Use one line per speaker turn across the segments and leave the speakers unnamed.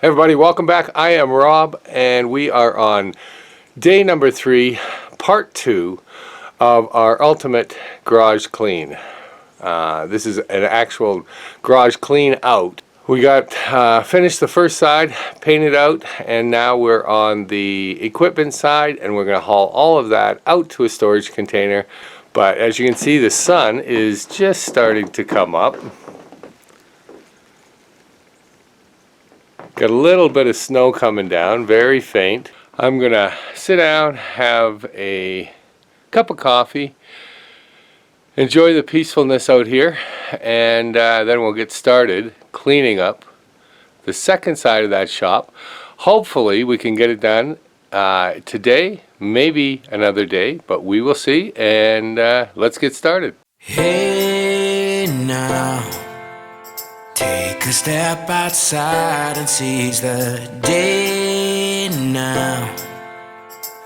Hey everybody, welcome back. I am Rob and we are on day number 3, part 2 of our ultimate garage clean. This is an actual garage clean out. We got finished the first side, painted out, and now we're on the equipment side and we're going to haul all of that out to a storage container. But as you can see, the sun is just starting to come up. Got a little bit of snow coming down, very faint. I'm gonna sit down, have a cup of coffee, enjoy the peacefulness out here, and then we'll get started cleaning up the second side of that shop. Hopefully we can get it done today, maybe another day, but we will see, and let's get started.
Hey now, take a step outside and seize the day now.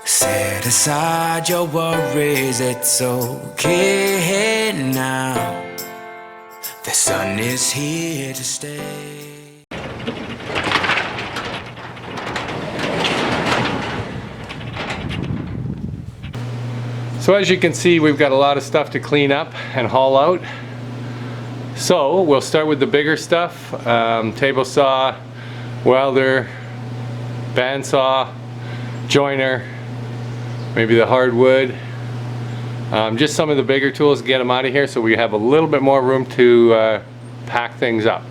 Set aside your worries, it's okay now. The sun is here to stay.
So as you can see, we've got a lot of stuff to clean up and haul out. So we'll start with the bigger stuff, table saw, welder, bandsaw, joiner, maybe the hardwood, just some of the bigger tools to get them out of here so we have a little bit more room to pack things up.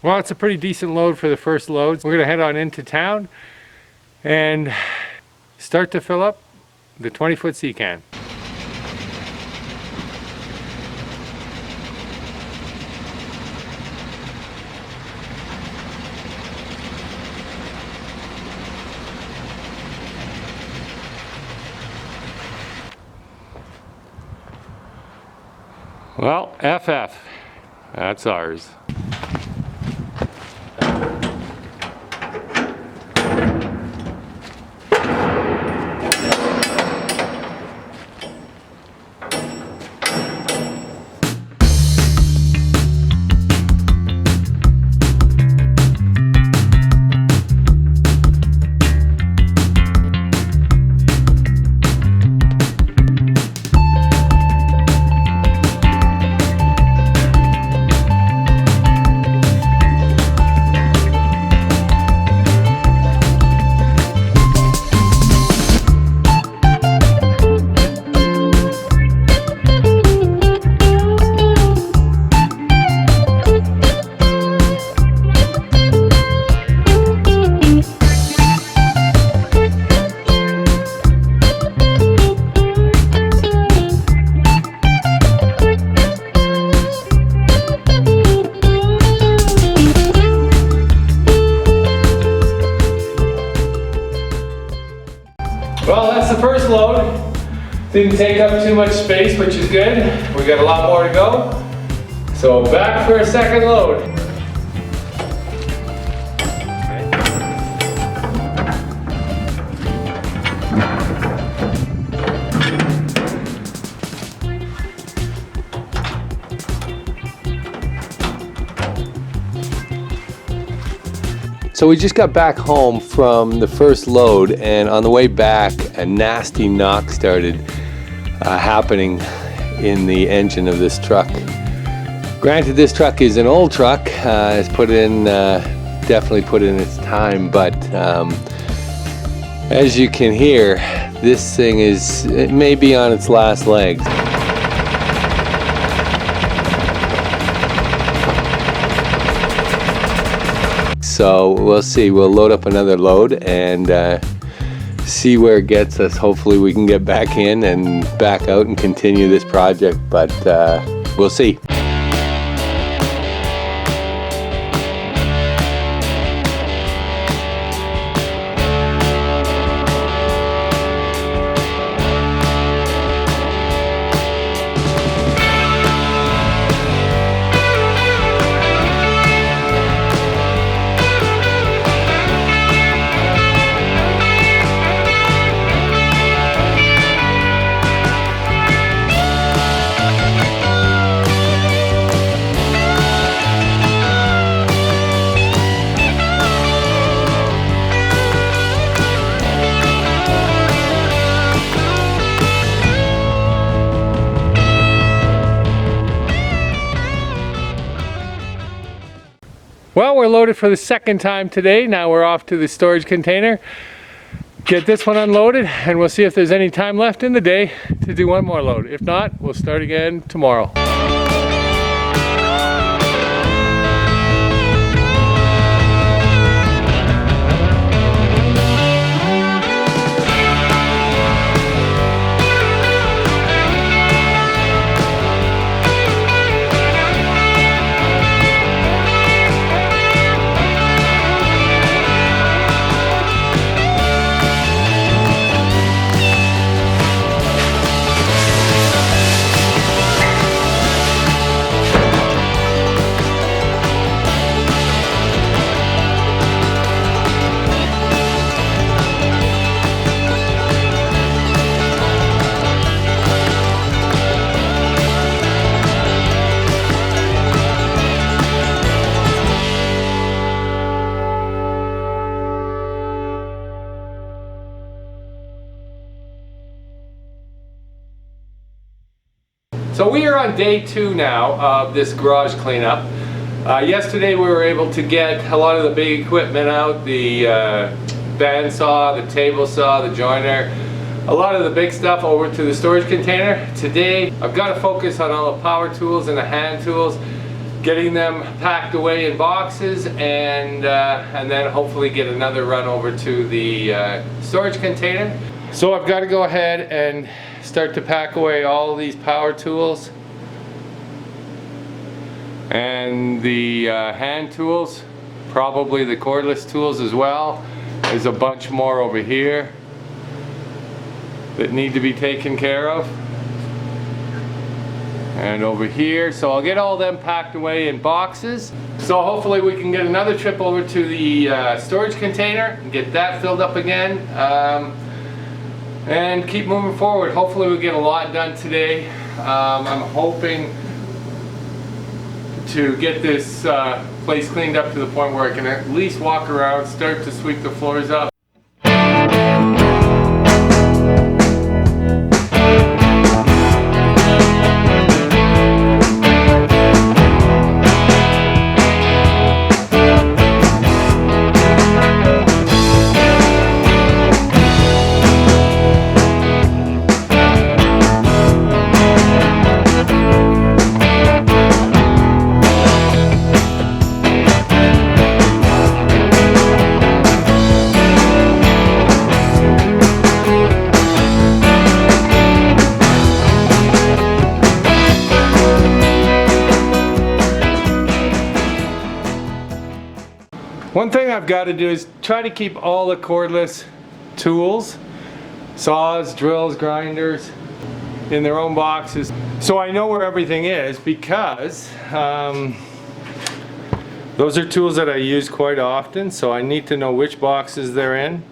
Well, it's a pretty decent load for the first load. We're going to head on into town and start to fill up the 20-foot sea can. Well, FF, that's ours. Didn't take up too much space, which is good. We got a lot more to go. So back for a second load. So we just got back home from the first load, and on the way back a nasty knock started happening in the engine of this truck. Granted, this truck is an old truck, it's definitely put in its time, but as you can hear, this thing it may be on its last legs. So we'll see. We'll load up another load and see where it gets us. Hopefully we can get back in and back out and continue this project, but we'll see. Well, we're loaded for the second time today. Now we're off to the storage container. Get this one unloaded, and we'll see if there's any time left in the day to do one more load. If not, we'll start again tomorrow. So we are on day 2 now of this garage cleanup. Yesterday we were able to get a lot of the big equipment out, the bandsaw, the table saw, the joiner, a lot of the big stuff over to the storage container. Today I've got to focus on all the power tools and the hand tools, getting them packed away in boxes, and then hopefully get another run over to the storage container. So I've got to go ahead and start to pack away all these power tools and the hand tools, probably the cordless tools as well. There's a bunch more over here that need to be taken care of, and over here. So I'll get all them packed away in boxes. So hopefully we can get another trip over to the storage container and get that filled up again. And keep moving forward. Hopefully we'll get a lot done today. I'm hoping to get this place cleaned up to the point where I can at least walk around, start to sweep the floors up. One thing I've got to do is try to keep all the cordless tools, saws, drills, grinders, in their own boxes. So I know where everything is because those are tools that I use quite often, so I need to know which boxes they're in.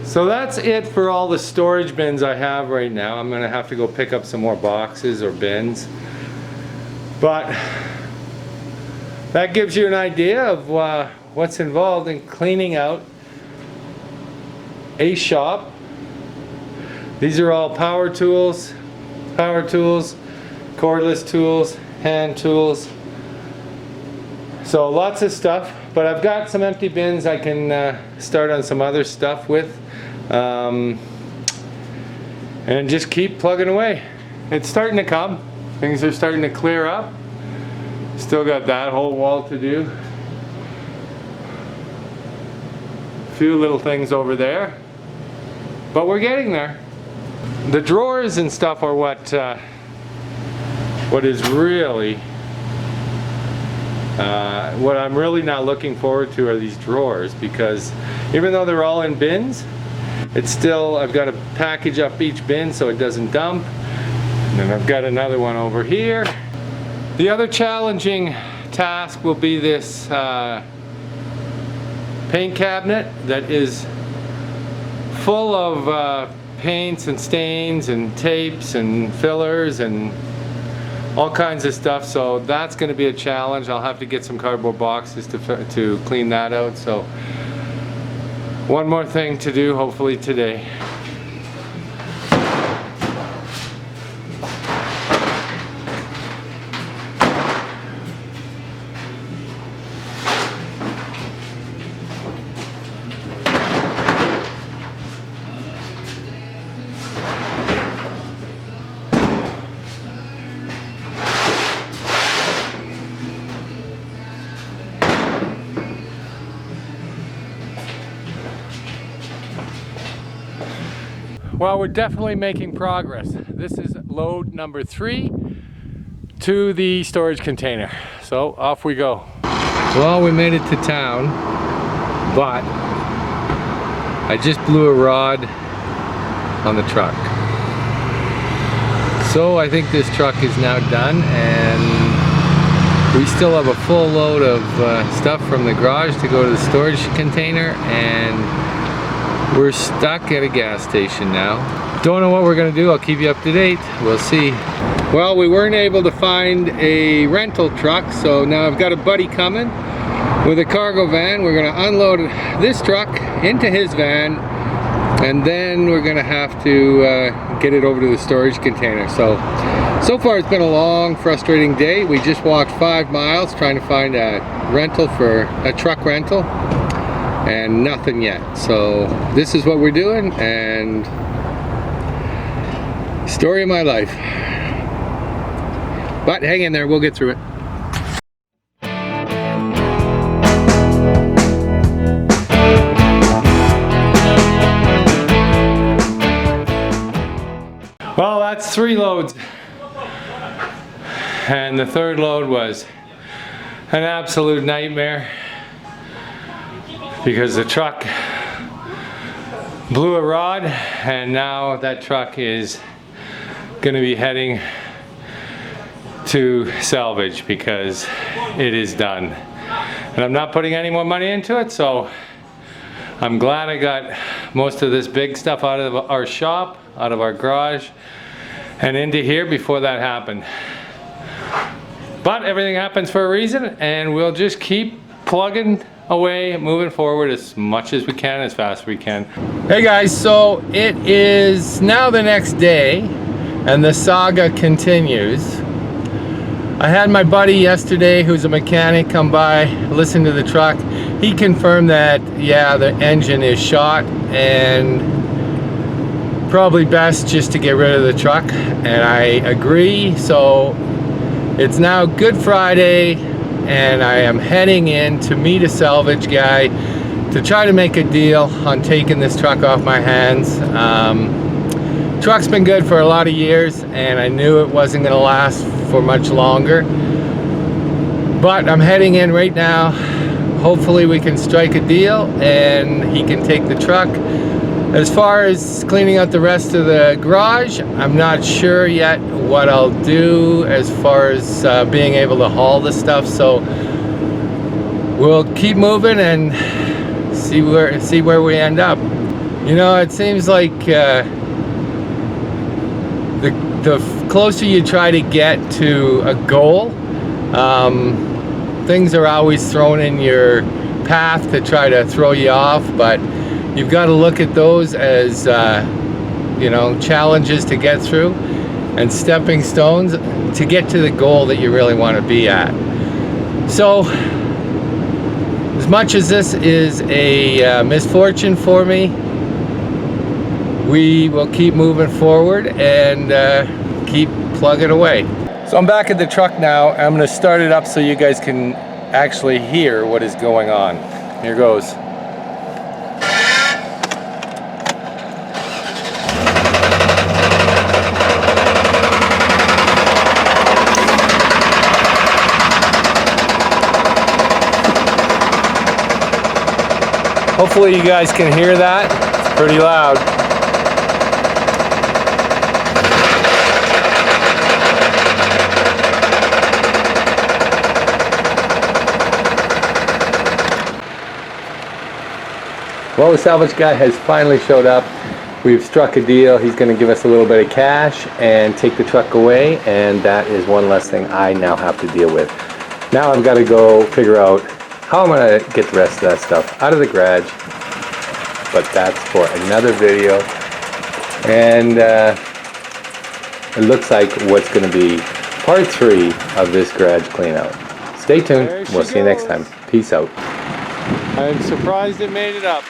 So that's it for all the storage bins I have right now. I'm gonna have to go pick up some more boxes or bins. But that gives you an idea of what's involved in cleaning out a shop. These are all power tools, cordless tools, hand tools. So lots of stuff, but I've got some empty bins I can start on some other stuff with. And just keep plugging away. It's starting to come. Things are starting to clear up. Still got that whole wall to do. A few little things over there. But we're getting there. The drawers and stuff are what is really what I'm really not looking forward to are these drawers, because even though they're all in bins, it's still, I've got to package up each bin so it doesn't dump. And then I've got another one over here. The other challenging task will be this paint cabinet that is full of paints and stains and tapes and fillers and all kinds of stuff. So that's going to be a challenge. I'll have to get some cardboard boxes to clean that out. So one more thing to do, hopefully today. Well, we're definitely making progress. This is load number 3 to the storage container. So off we go. Well, we made it to town, but I just blew a rod on the truck. So I think this truck is now done, and we still have a full load of stuff from the garage to go to the storage container, and we're stuck at a gas station now. Don't know what we're gonna do. I'll keep you up to date. We'll see. Well, we weren't able to find a rental truck, so now I've got a buddy coming with a cargo van. We're gonna unload this truck into his van, and then we're gonna have to get it over to the storage container. So far it's been a long, frustrating day. We just walked 5 miles trying to find a rental for a truck rental, and nothing yet. So this is what we're doing, and story of my life. But hang in there, we'll get through it. Well, that's 3 loads. And the 3rd load was an absolute nightmare because the truck blew a rod, and now that truck is going to be heading to salvage because it is done. And I'm not putting any more money into it, so I'm glad I got most of this big stuff out of our shop, out of our garage, and into here before that happened. But everything happens for a reason, and we'll just keep plugging away, moving forward as much as we can, as fast as we can. Hey guys, so it is now the next day, and the saga continues. I had my buddy yesterday, who's a mechanic, come by, listen to the truck. He confirmed that, yeah, the engine is shot, and probably best just to get rid of the truck, and I agree. So it's now Good Friday, and I am heading in to meet a salvage guy to try to make a deal on taking this truck off my hands. Truck's been good for a lot of years, and I knew it wasn't going to last for much longer, but I'm heading in right now. Hopefully we can strike a deal and he can take the truck. As far as cleaning out the rest of the garage, I'm not sure yet what I'll do as far as being able to haul the stuff, so we'll keep moving and see where we end up. You know, it seems like the closer you try to get to a goal, things are always thrown in your path to try to throw you off, but you've got to look at those as you know, challenges to get through and stepping stones to get to the goal that you really want to be at. So as much as this is a misfortune for me, we will keep moving forward and keep plugging away. So I'm back at the truck now. I'm going to start it up so you guys can actually hear what is going on. Here goes. Hopefully you guys can hear that. It's pretty loud. Well, the salvage guy has finally showed up. We've struck a deal. He's going to give us a little bit of cash and take the truck away, and that is one less thing I now have to deal with. Now I've got to go figure out how I'm going to get the rest of that stuff out of the garage, but that's for another video. And it looks like what's going to be part 3 of this garage clean out. Stay tuned. We'll see you next time. Peace out. I'm surprised it made it up.